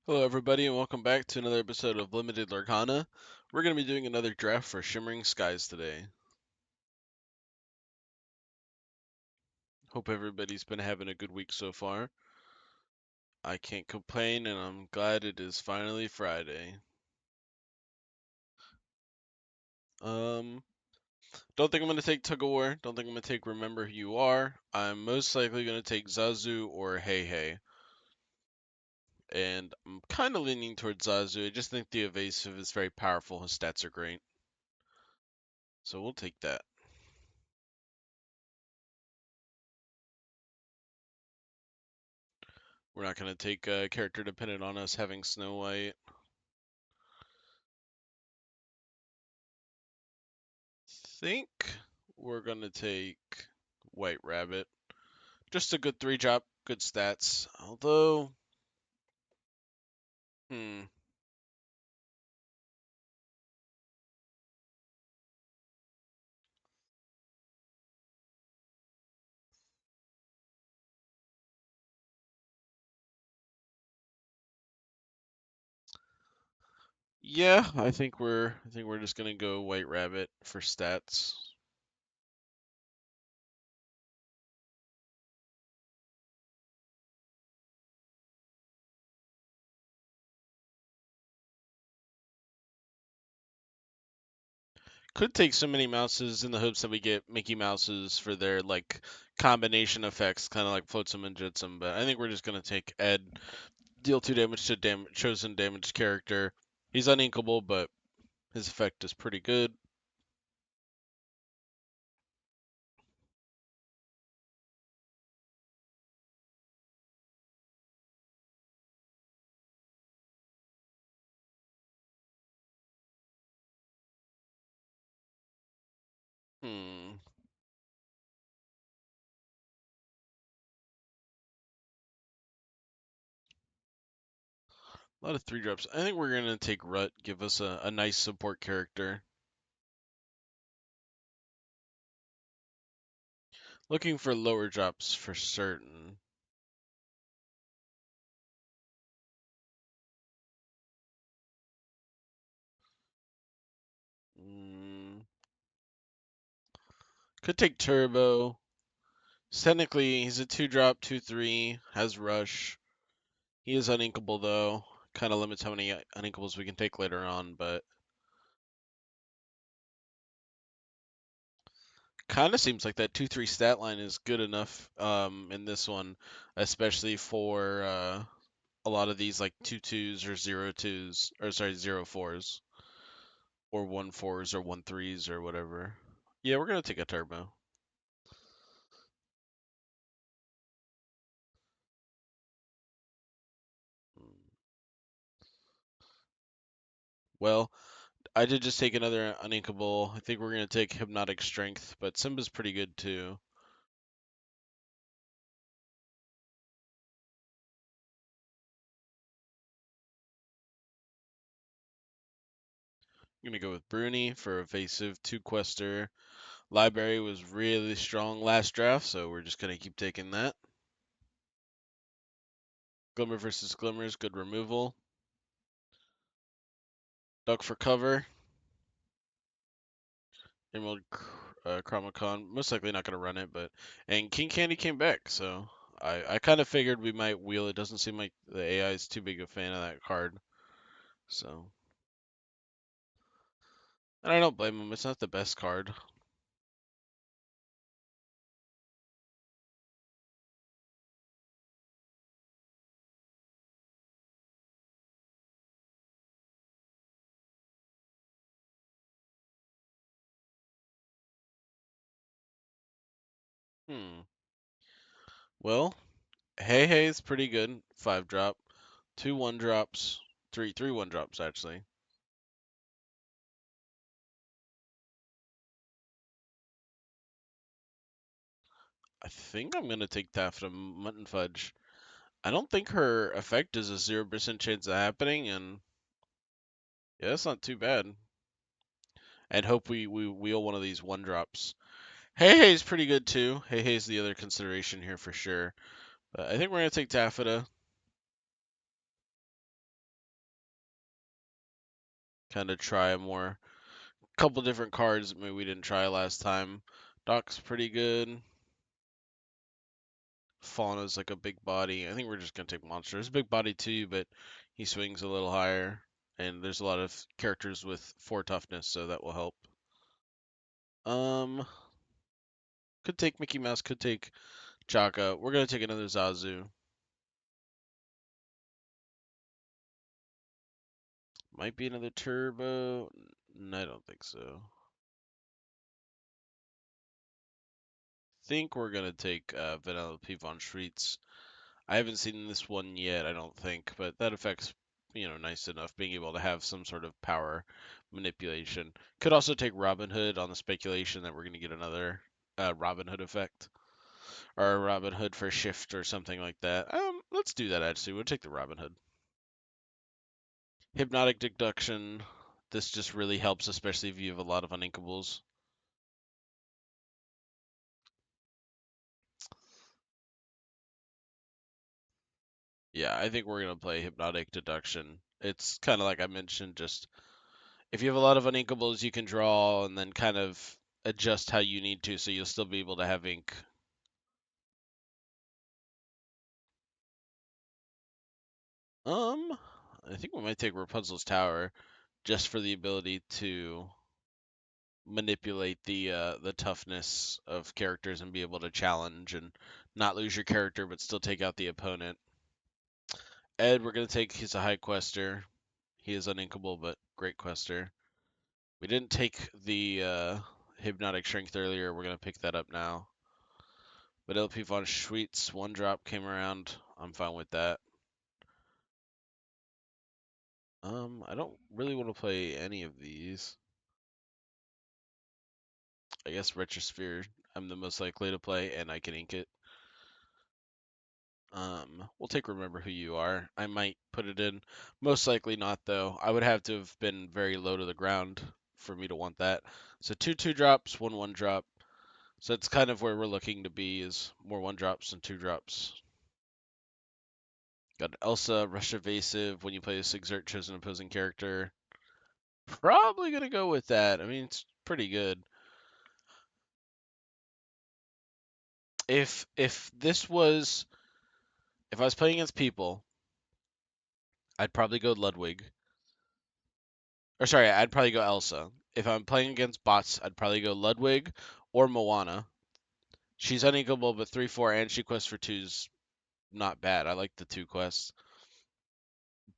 Hello, everybody, and welcome back to another episode of Limited Lorcana. We're going to be doing another draft for Shimmering Skies today. Hope everybody's been having a good week so far. I can't complain, and I'm glad it is finally Friday. Um, don't think I'm going to take Tug of War. Don't think I'm going to take Remember Who You Are. I'm most likely going to take Zazu or Hey Hey. And I'm kind of leaning towards Zazu. I just think the evasive is very powerful. His stats are great. So we'll take that. We're not going to take a character dependent on us having Snow White. Think we're gonna take White Rabbit. Just a good 3-drop, good stats. Although, hmm, yeah, I think we're just gonna go White Rabbit for stats. Could take so many mouses in the hopes that we get Mickey Mouses for their like combination effects, kind of like Flotsam and Jetsam. But I think we're just gonna take Ed, deal 2 damage to chosen damaged character. He's uninkable, but his effect is pretty good. Hmm. A lot of 3-drops. I think we're gonna take Rut, give us a nice support character. Looking for lower drops for certain. Mm, could take Turbo. Technically, he's a 2-drop, 2/3, has Rush. He is uninkable though. Kind of limits how many uninkables we can take later on, but kind of seems like that 2/3 stat line is good enough in this one, especially for a lot of these like 2/2s or 0/2s, or sorry, 0/4s. Or 1/4s or 1/3s or whatever. Yeah, we're gonna take a turbo. Well, I did just take another uninkable. I think we're gonna take hypnotic strength, but Simba's pretty good too. I'm gonna go with Bruni for evasive 2-quester. Library was really strong last draft, so we're just gonna keep taking that. Glimmer versus Glimmers, good removal. Duck for cover. Emerald Chromacon, most likely not gonna run it, but and King Candy came back, so I kind of figured we might wheel. It doesn't seem like the AI is too big a fan of that card, so and I don't blame him. It's not the best card. Hmm. Well, Hey Hey is pretty good. 5-drop, 2 1-drops, three 1-drops actually. I think I'm gonna take Taffeta Muttonfudge. I don't think her effect is a 0% chance of happening, and yeah, that's not too bad. And hope we wheel one of these 1-drops. Hey Hey's pretty good too. Hey Hey's the other consideration here for sure. But I think we're gonna take Taffeta. kind of try a more couple different cards that maybe we didn't try last time. Doc's pretty good. Fauna's like a big body. I think we're just gonna take Monster. It's a big body too, but he swings a little higher. And there's a lot of characters with 4 toughness, so that will help. Um, could take Mickey Mouse, could take Chaka. We're gonna take another Zazu. Might be another Turbo. No, I don't think so. Think we're gonna take Vanellope von Schweetz. I haven't seen this one yet, I don't think, but that affects, nice enough, being able to have some sort of power manipulation. Could also take Robin Hood on the speculation that we're gonna get another Robin Hood effect. Or Robin Hood for shift or something like that. Let's do that actually. We'll take the Robin Hood. Hypnotic deduction. This just really helps, especially if you have a lot of uninkables. Yeah, I think we're gonna play hypnotic deduction. It's kind of like I mentioned, just if you have a lot of uninkables, you can draw and then kind of adjust how you need to, so you'll still be able to have ink. Um, I think we might take Rapunzel's Tower just for the ability to manipulate the toughness of characters and be able to challenge and not lose your character but still take out the opponent. Ed, we're gonna take. He's a high quester. He is uninkable but great quester. We didn't take the hypnotic strength earlier. We're gonna pick that up now. But LP von Schweetz one drop came around. I'm fine with that. I don't really want to play any of these. I guess Retrosphere I'm the most likely to play, and I can ink it. We'll take Remember Who You Are. I might put it in. Most likely not, though. I would have to have been very low to the ground for me to want that. So 2 2 drops, 1 drop. So that's kind of where we're looking to be, is more 1 drops than 2 drops. Got Elsa, Rush Evasive. When you play this, exert chosen opposing character. Probably gonna go with that. I mean, it's pretty good. If this was if I was playing against people, I'd probably go Ludwig. Or sorry, I'd probably go Elsa. If I'm playing against bots, I'd probably go Ludwig or Moana. She's unequal, but 3/4 and she quests for two's not bad. I like the 2 quests.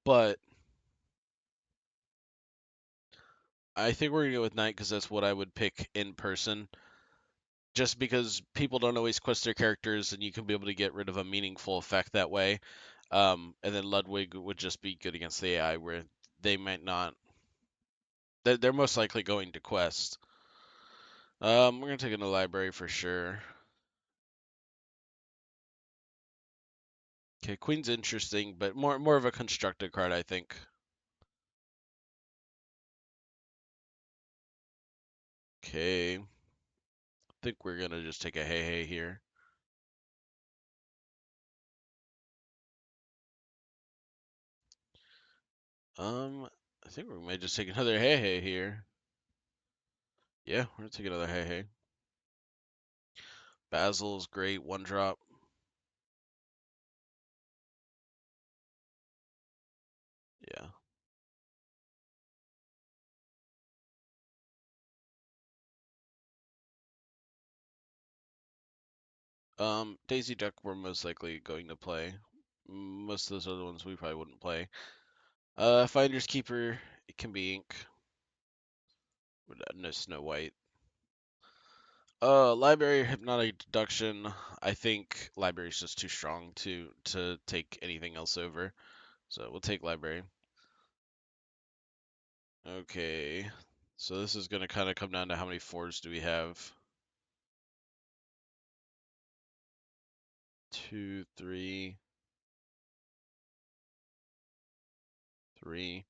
But I think we're gonna go with Knight because that's what I would pick in person. Just because people don't always quest their characters, and you can be able to get rid of a meaningful effect that way. And then Ludwig would just be good against the AI, where they might not. They're most likely going to quest. We're gonna take in the library for sure. Okay, Queen's interesting, but more of a constructed card, I think. Okay, I think we're gonna just take a hey hey here. I think we might just take another hey hey here. Yeah, we're gonna take another hey hey. Basil's great, 1 drop. Yeah. Daisy Duck we're most likely going to play. Most of those other ones we probably wouldn't play. Finders Keeper, it can be ink. No Snow White. Library Hypnotic Deduction. I think Library's just too strong to take anything else over. So we'll take Library. Okay. So this is gonna kind of come down to how many 4s do we have? 2, 3, 3.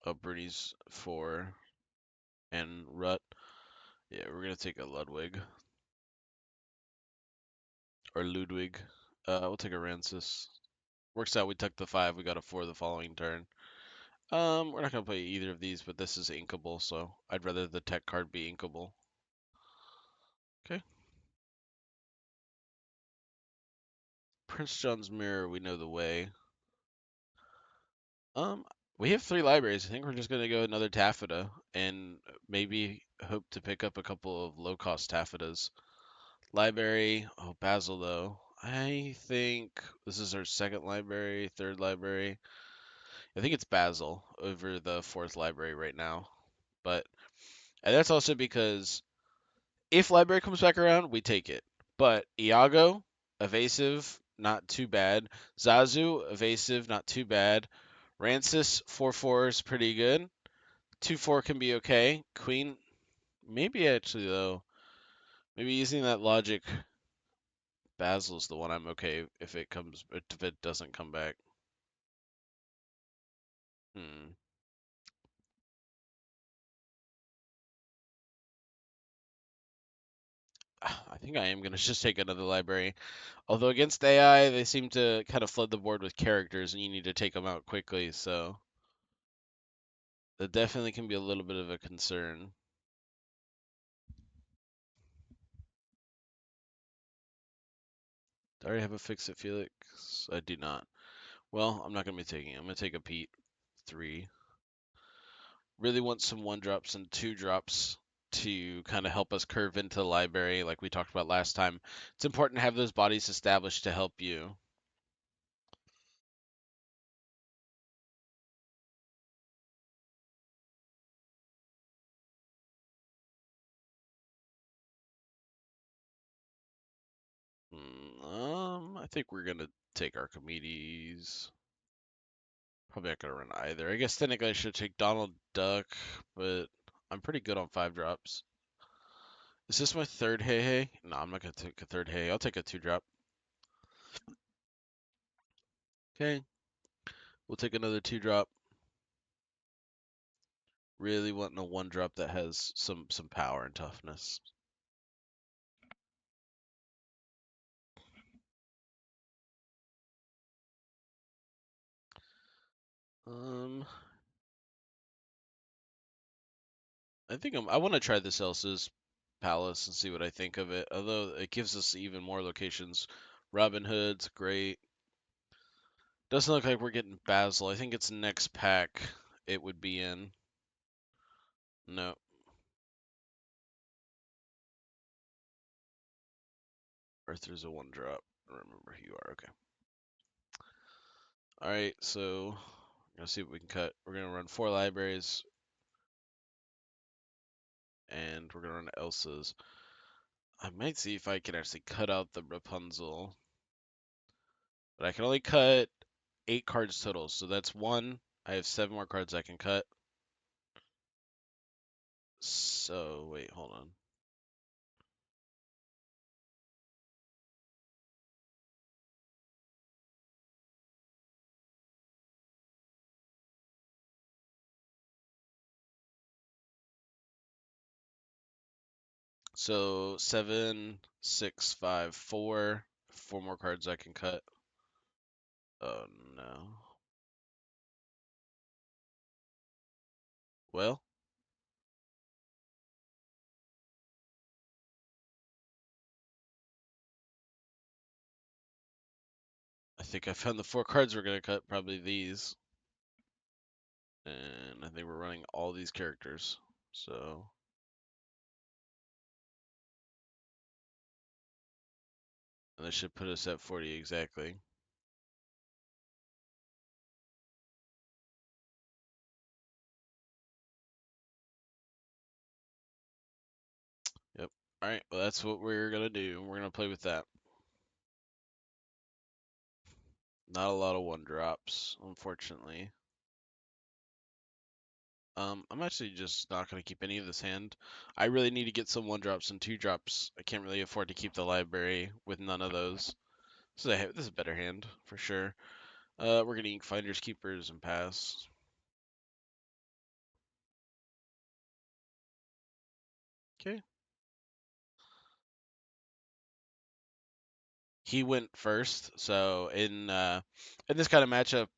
Oh, Bernie's 4. And Rut. Yeah, we're gonna take a Ludwig. Or Ludwig. We'll take a Rancis. Works out we took the 5, we got a 4 the following turn. We're not gonna play either of these, but this is inkable, so I'd rather the tech card be inkable. Okay. Prince John's Mirror, we know the way. Um, we have 3 libraries. I think we're just gonna go another taffeta and maybe hope to pick up a couple of low-cost taffetas. Library, oh, Basil though. I think this is our second library, third library. I think it's Basil over the fourth library right now. But and that's also because if library comes back around, we take it. But Iago, evasive, not too bad. Zazu, evasive, not too bad. Rancis, 4/4 is pretty good. 2/4 can be okay. Queen, maybe actually though. Maybe using that logic, Basil's the one I'm okay if it doesn't come back. Hmm. I think I am gonna just take another library. Although against AI, they seem to kind of flood the board with characters, and you need to take them out quickly. So that definitely can be a little bit of a concern. Do I already have a fix it, Felix? I do not. Well, I'm not gonna be taking it. I'm gonna take a Pete 3. Really want some 1 drops and 2 drops to kind of help us curve into the library, like we talked about last time. It's important to have those bodies established to help you. I think we're gonna take Archimedes. Probably not gonna run either. I guess technically I should take Donald Duck, but I'm pretty good on 5 drops. Is this my third hey hey? No, I'm not gonna take a third hey. I'll take a 2 drop. Okay, we'll take another 2 drop. Really wanting a 1 drop that has some power and toughness. Um, I want to try this Elsa's Palace and see what I think of it. Although it gives us even more locations. Robin Hood's great. Doesn't look like we're getting Basil. I think it's next pack it would be in. No. Arthur's a 1 drop. I remember who you are. Okay. All right. So we're gonna see what we can cut. We're gonna run 4 libraries, and we're gonna run Elsa's. I might see if I can actually cut out the Rapunzel, but I can only cut 8 cards total. So that's one. I have 7 more cards I can cut. So wait, hold on. So 7, 6, 5, 4. 4 more cards I can cut. Oh no. Well, I think I found the 4 cards we're gonna cut. Probably these. And I think we're running all these characters. So, and that should put us at 40 exactly. Yep. All right. Well, that's what we're gonna do. We're gonna play with that. Not a lot of 1 drops, unfortunately. I'm actually just not gonna keep any of this hand. I really need to get some 1 drops and 2 drops. I can't really afford to keep the library with none of those. This is a better hand for sure. We're gonna ink Finders Keepers and pass. Okay. He went first, so in this kind of matchup,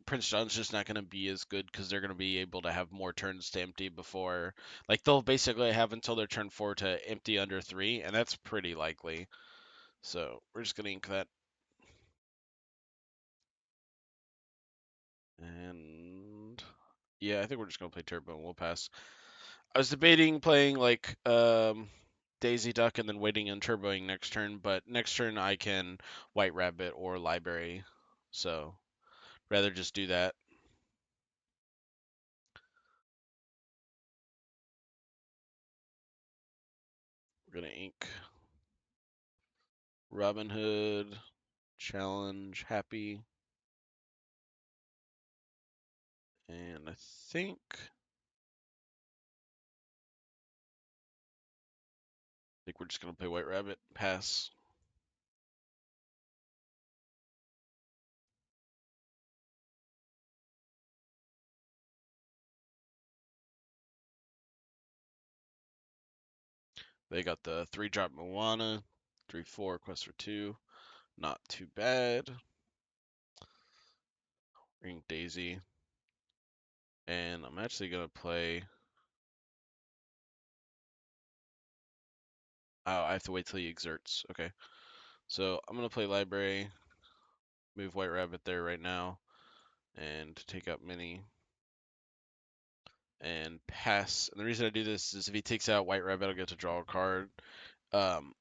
Prince John's just not going to be as good because they're going to be able to have more turns to empty before. Like, they'll basically have until their turn 4 to empty under 3, and that's pretty likely. So, we're just going to ink that. And yeah, I think we're just going to play Turbo and we'll pass. I was debating playing, like, Daisy Duck and then waiting and turboing next turn, but next turn I can White Rabbit or Library. So, rather just do that. We're going to ink Robin Hood, Challenge, Happy. And I think we're just gonna play White Rabbit. Pass. They got the 3-drop Moana, 3/4 quest for 2. Not too bad. Ring Daisy. And I'm actually gonna play. Oh, I have to wait till he exerts. Okay. So I'm gonna play Library. Move White Rabbit there right now. And take out Mini. And pass. And the reason I do this is if he takes out White Rabbit, I'll get to draw a card. Um,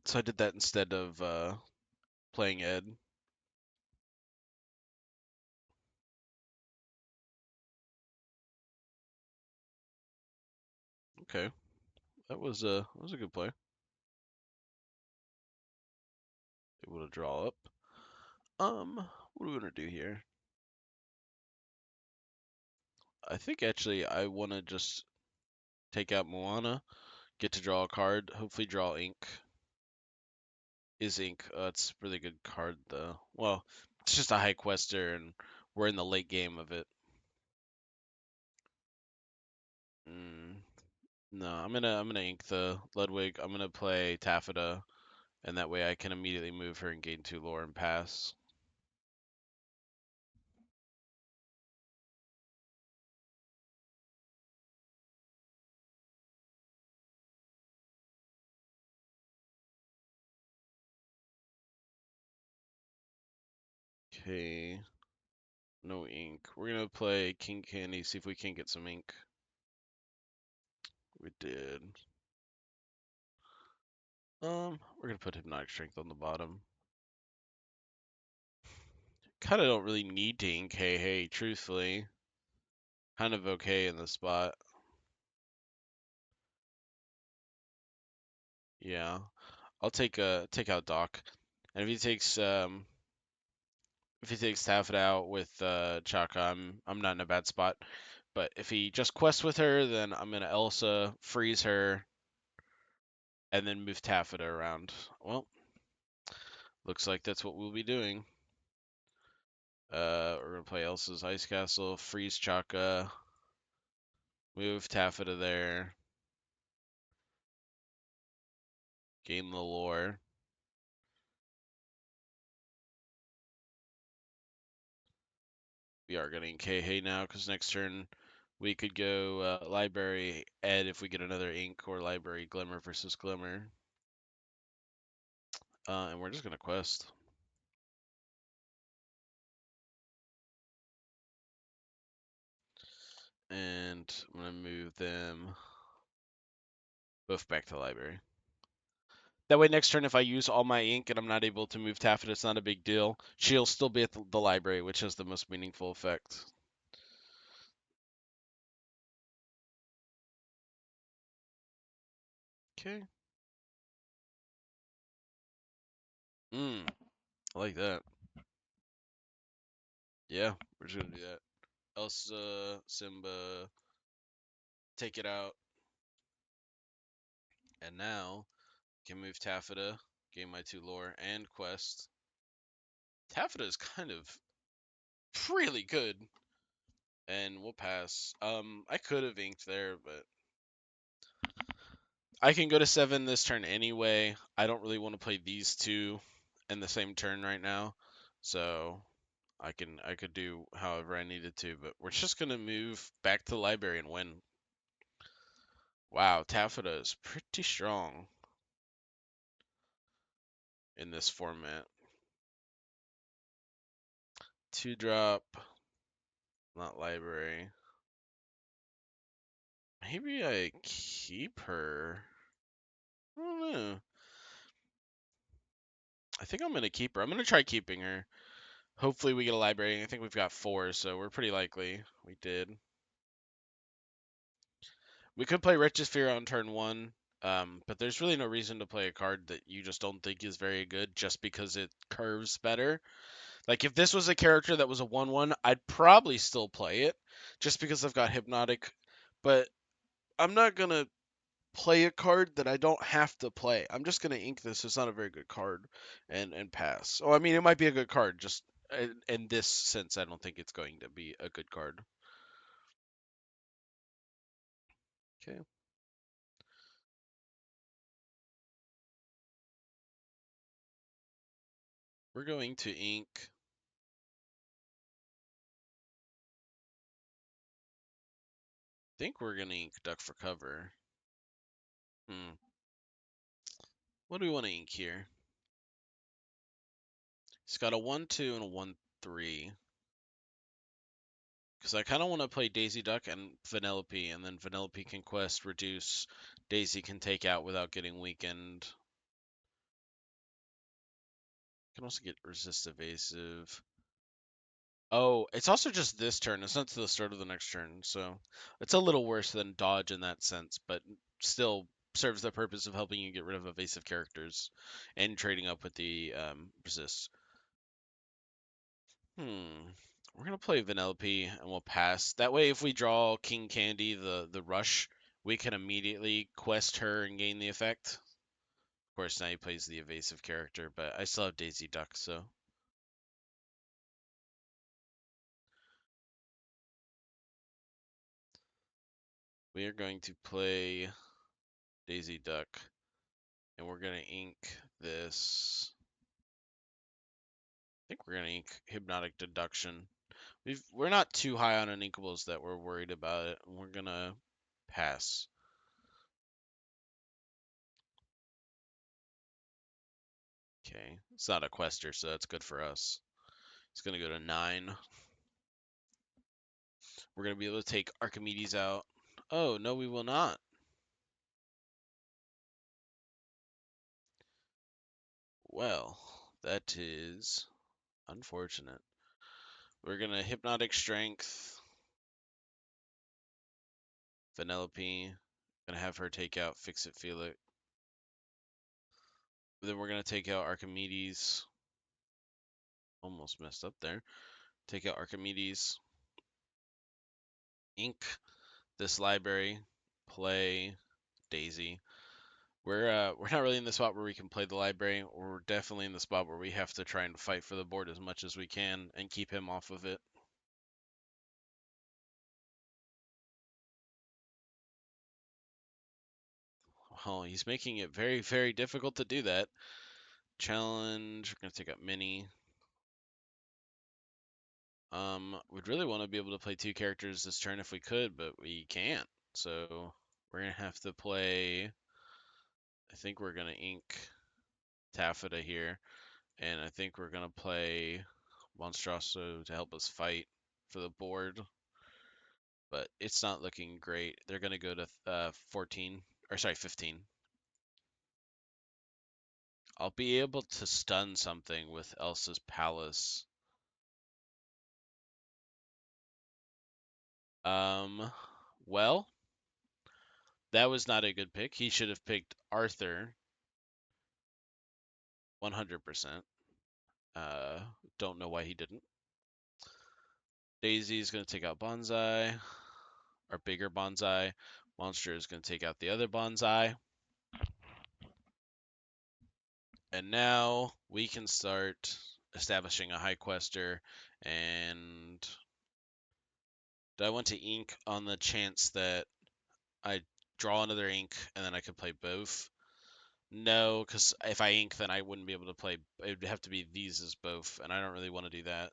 so I did that instead of playing Ed. Okay, that was a good play. Able to draw up. What are we gonna do here? I think actually I want to just take out Moana, get to draw a card, hopefully draw ink. Is ink? It's a really good card though. Well, it's just a high quester, and we're in the late game of it. Mm, no, I'm gonna ink the Ludwig. I'm gonna play Taffeta, and that way I can immediately move her and gain 2 lore and pass. Okay, no ink. We're gonna play King Candy, see if we can get some ink. We did. We're gonna put Hypnotic Strength on the bottom. Kind of don't really need to ink Hey, truthfully. Kind of okay in the spot. Yeah. I'll take out Doc. And if he takes Taffet out with Chaka, I'm not in a bad spot. But if he just quests with her, then I'm gonna Elsa, freeze her, and then move Taffeta around. Well, looks like that's what we'll be doing. We're gonna play Elsa's Ice Castle, freeze Chaka, move Taffeta there, gain the lore. We are getting K now because next turn we could go Library Ed if we get another Ink or Library Glimmer versus Glimmer. And we're just going to quest. And I'm going to move them both back to Library. That way next turn if I use all my ink and I'm not able to move Taffet, it's not a big deal. She'll still be at the Library, which has the most meaningful effect. Okay. I like that. Yeah, we're just going to do that. Elsa, Simba, take it out. And now can move Taffeta, gain my 2 lore, and quest. Taffeta is kind of really good. And we'll pass. I could have inked there, but I can go to 7 this turn anyway. I don't really want to play these two in the same turn right now. So I could do however I needed to, but we're just gonna move back to the library and win. Wow, Taffeta is pretty strong in this format. 2-drop, not library. Maybe I keep her. I don't know. I think I'm gonna keep her. I'm gonna try keeping her. Hopefully we get a library. I think we've got 4, so we're pretty likely we did. We could play Regisphere on turn 1, but there's really no reason to play a card that you just don't think is very good just because it curves better. Like if this was a character that was a 1/1, I'd probably still play it just because I've got Hypnotic, but I'm not gonna play a card that I don't have to play. I'm just gonna ink this. It's not a very good card, and pass. Oh, I mean, it might be a good card. Just in this sense, I don't think it's going to be a good card. Okay. We're going to ink. I think we're gonna ink Duck for cover. Hmm. What do we want to ink here? It's got a 1/2 and a 1/3. Because I kind of want to play Daisy Duck and Vanellope, and then Vanellope can quest, reduce, Daisy can take out without getting weakened. Can also get resist evasive. Oh, it's also just this turn. It's not to the start of the next turn, so it's a little worse than dodge in that sense, but still serves the purpose of helping you get rid of evasive characters and trading up with the resist. We're gonna play Vanellope and we'll pass. That way, if we draw King Candy, the rush, we can immediately quest her and gain the effect. Of course, now he plays the evasive character, but I still have Daisy Duck, so we are going to play Daisy Duck, and we're gonna ink this. I think we're gonna ink Hypnotic Deduction. We're not too high on uninkables that we're worried about it. We're gonna pass. Okay, it's not a quester, so that's good for us. It's gonna go to 9. We're going to be able to take Archimedes out. Oh, no, we will not. Well, that is unfortunate. We're going to Hypnotic Strength Vanellope. Going to have her take out Fix It, Feel It. Then we're going to take out Archimedes. Almost messed up there. Take out Archimedes. Ink this library. Play Daisy. We're not really in the spot where we can play the library. We're definitely in the spot where we have to try and fight for the board as much as we can and keep him off of it. Oh, he's making it very, very difficult to do that. Challenge. We're gonna take up Mini. We'd really want to be able to play 2 characters this turn if we could, but we can't. So we're gonna have to play. I think we're gonna ink Taffeta here, and I think we're gonna play Monstroso to help us fight for the board. But it's not looking great. They're gonna go to 14, or sorry, 15. I'll be able to stun something with Elsa's Palace. Um, well, that was not a good pick. He should have picked Arthur 100%. Uh, don't know why he didn't. Daisy's going to take out Bonsai, our bigger Bonsai. Monster is going to take out the other Bonsai. And now we can start establishing a high quester. And do I want to ink on the chance that I draw another ink and then I could play both? No, because if I ink, then I wouldn't be able to play. It would have to be these as both, and I don't really want to do that.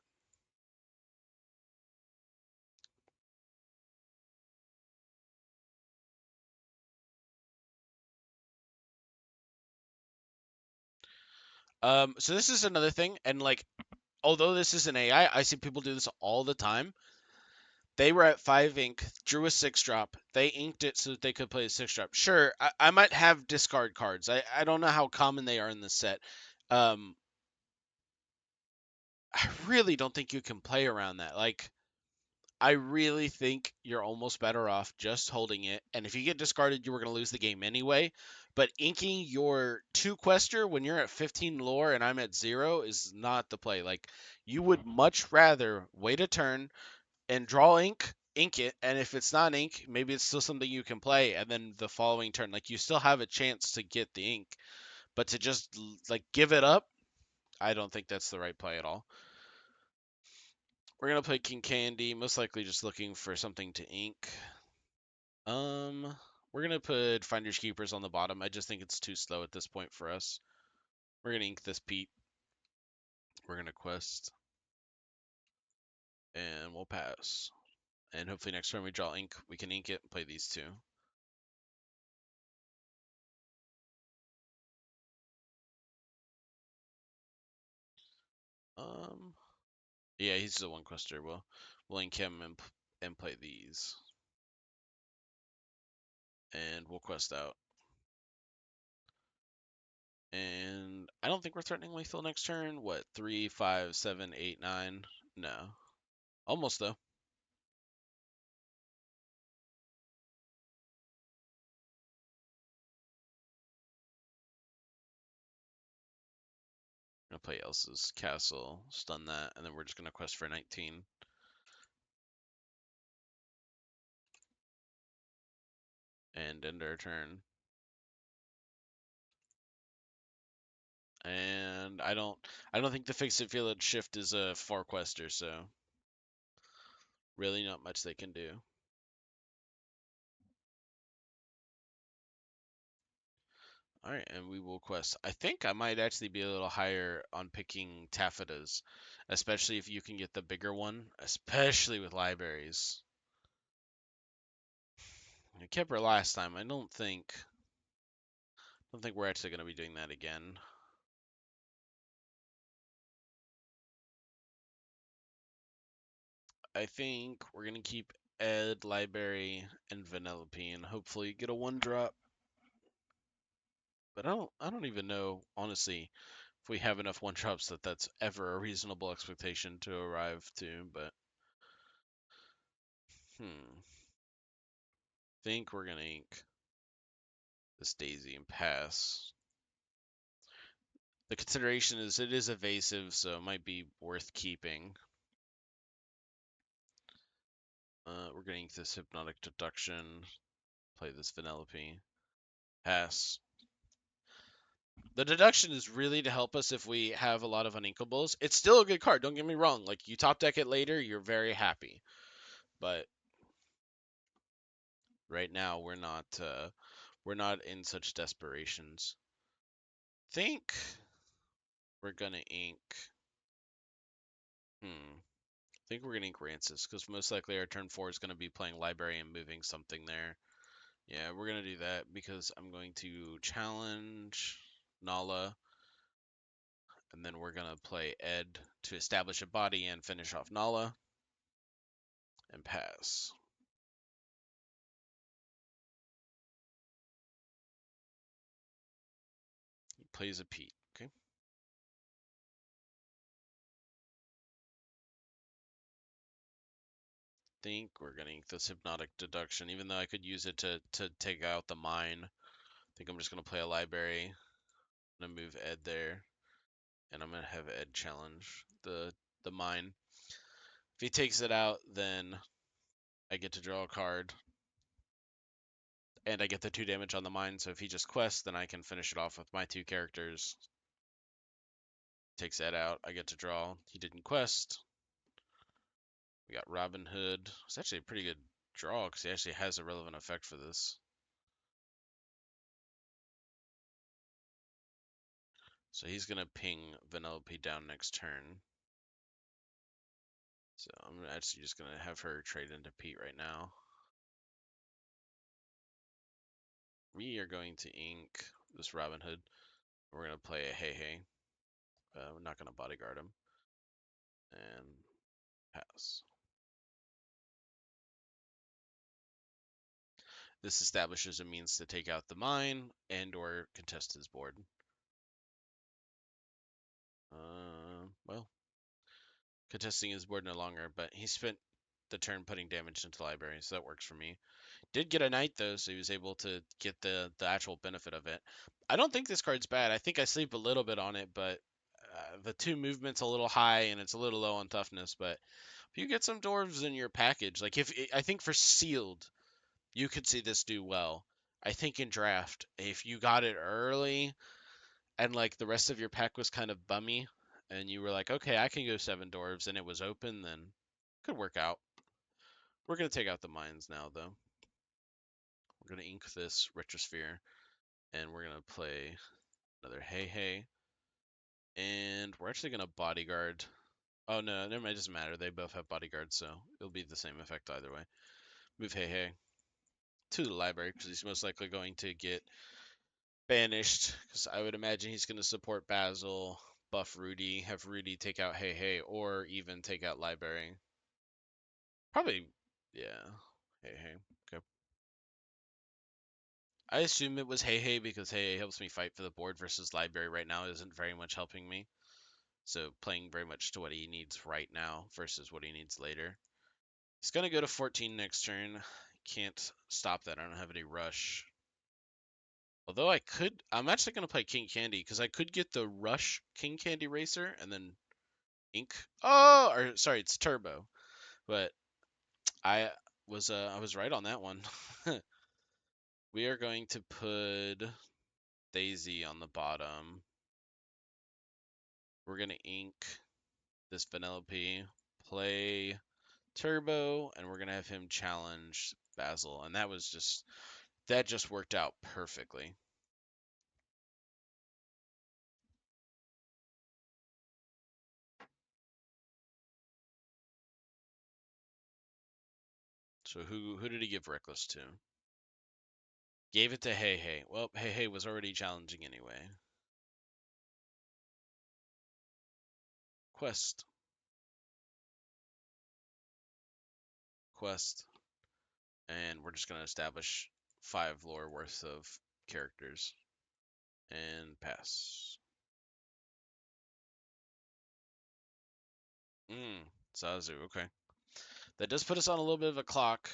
So this is another thing, and like, although this is an AI, I see people do this all the time. They were at 5 ink, drew a 6 drop. They inked it so that they could play a 6 drop. Sure, I might have discard cards. I don't know how common they are in this set. Um, I really don't think you can play around that. Like, I really think you're almost better off just holding it. And if you get discarded, you were going to lose the game anyway. But inking your 2 quester when you're at 15 lore and I'm at 0 is not the play. Like, you would much rather wait a turn and draw ink, ink it. And if it's not ink, maybe it's still something you can play. And then the following turn, like, you still have a chance to get the ink. But to just, like, give it up, I don't think that's the right play at all. We're going to play King Candy, most likely just looking for something to ink. Um, we're gonna put Finders Keepers on the bottom. I just think it's too slow at this point for us. We're gonna ink this Pete. We're gonna quest, and we'll pass. And hopefully next time we draw ink, we can ink it and play these two. Um, yeah, he's the one quester. We'll ink him and play these, and we'll quest out. And I don't think we're threatening lethal next turn. What, 3, 5, 7, 8, 9? No, almost though. Gonna play Elsa's castle, stun that, and then we're just gonna quest for 19 and end our turn. And I don't think the Fix It Feel It shift is a 4 quester, so really not much they can do. All right, and we will quest. I think I might actually be a little higher on picking taffetas, especially if you can get the bigger one, especially with libraries. I kept her last time. I don't think we're actually going to be doing that again. I think we're going to keep Ed, Library, and Vanellope, and hopefully get a 1 drop. But I don't even know, honestly, if we have enough 1 drops that's ever a reasonable expectation to arrive to. But think we're gonna ink this Daisy and pass. The consideration is it is evasive, so it might be worth keeping. We're gonna ink this Hypnotic Deduction, play this Vanellope, pass. The deduction is really to help us if we have a lot of uninkables. It's still a good card, don't get me wrong. Like, you top deck it later, you're very happy. But right now we're not in such desperations. Think we're gonna ink. Think we're gonna ink Rancis because most likely our turn 4 is gonna be playing Library and moving something there. Yeah, we're gonna do that because I'm going to challenge Nala, and then we're gonna play Ed to establish a body and finish off Nala and pass. He plays a Pete. Okay. Think we're gonna ink this Hypnotic Deduction, even though I could use it to take out the mine. I think I'm just gonna play a Library. I'm gonna move Ed there, and I'm gonna have Ed challenge the mine. If he takes it out, then I get to draw a card, and I get the 2 damage on the mine. So if he just quests, then I can finish it off with my 2 characters. Takes that out, I get to draw. He didn't quest. We got Robin Hood. It's actually a pretty good draw because he actually has a relevant effect for this. So he's gonna ping Vanellope down next turn. So I'm actually just gonna have her trade into Pete right now. We are going to ink this Robin Hood. We're gonna play a Hey Hey. We're not gonna bodyguard him. And pass. This establishes a means to take out the mine and/or contest his board. Well, contesting his board no longer, but he spent the turn putting damage into the library, so that works for me. Did get a knight though, so he was able to get the actual benefit of it. I don't think this card's bad. I think I sleep a little bit on it, but the two movement's a little high and it's a little low on toughness. But if you get some dwarves in your package, like if I think for sealed, you could see this do well. I think in draft, if you got it early and like the rest of your pack was kind of bummy, and you were like, okay, I can go 7 dwarves, and it was open, then it could work out. We're gonna take out the mines now, though. We're gonna ink this Retrosphere, and we're gonna play another Hey Hey, and we're actually gonna bodyguard. Oh no, never mind. It doesn't matter. They both have bodyguards, so it'll be the same effect either way. Move Hey Hey to the library because he's most likely going to get banished. Because I would imagine he's gonna support Basil, buff Rudy, have Rudy take out Hey Hey, or even take out library. Probably, yeah. Hey Hey. Okay. I assume it was Hey Hey because Hey Hey helps me fight for the board versus library right now isn't very much helping me. So playing very much to what he needs right now versus what he needs later. He's going to go to 14 next turn. Can't stop that. I don't have any rush. Although I'm actually going to play King Candy because I could get the Rush King Candy Racer and then Ink. Oh, or sorry, it's Turbo. But I I was right on that one. We are going to put Daisy on the bottom. We're going to ink this Vanellope, play Turbo, and we're gonna have him challenge Basil, and that just worked out perfectly. So who did he give Reckless to? Gave it to Hey Hey. Well, Hey Hey was already challenging anyway. Quest, quest, and we're just gonna establish 5 lore worth of characters and pass. Zazu. Okay, that does put us on a little bit of a clock,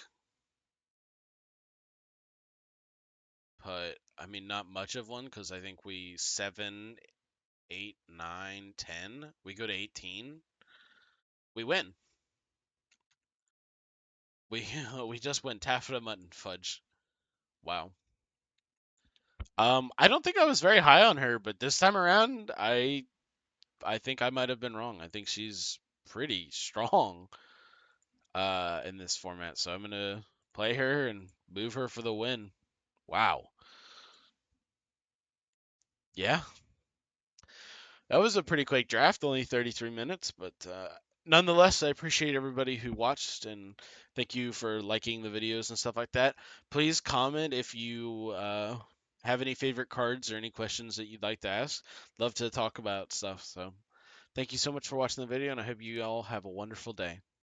but I mean not much of one because I think we 7, 8, 9, 10. We go to 18. We win. We we just went taffeta Muttonfudge. Wow. I don't think I was very high on her, but this time around, I think I might have been wrong. I think she's pretty strong in this format, so I'm gonna play her and move her for the win. Wow. Yeah, that was a pretty quick draft, only 33 minutes, but nonetheless, I appreciate everybody who watched and thank you for liking the videos and stuff like that. Please comment if you have any favorite cards or any questions that you'd like to ask. Love to talk about stuff. So, thank you so much for watching the video, and I hope you all have a wonderful day.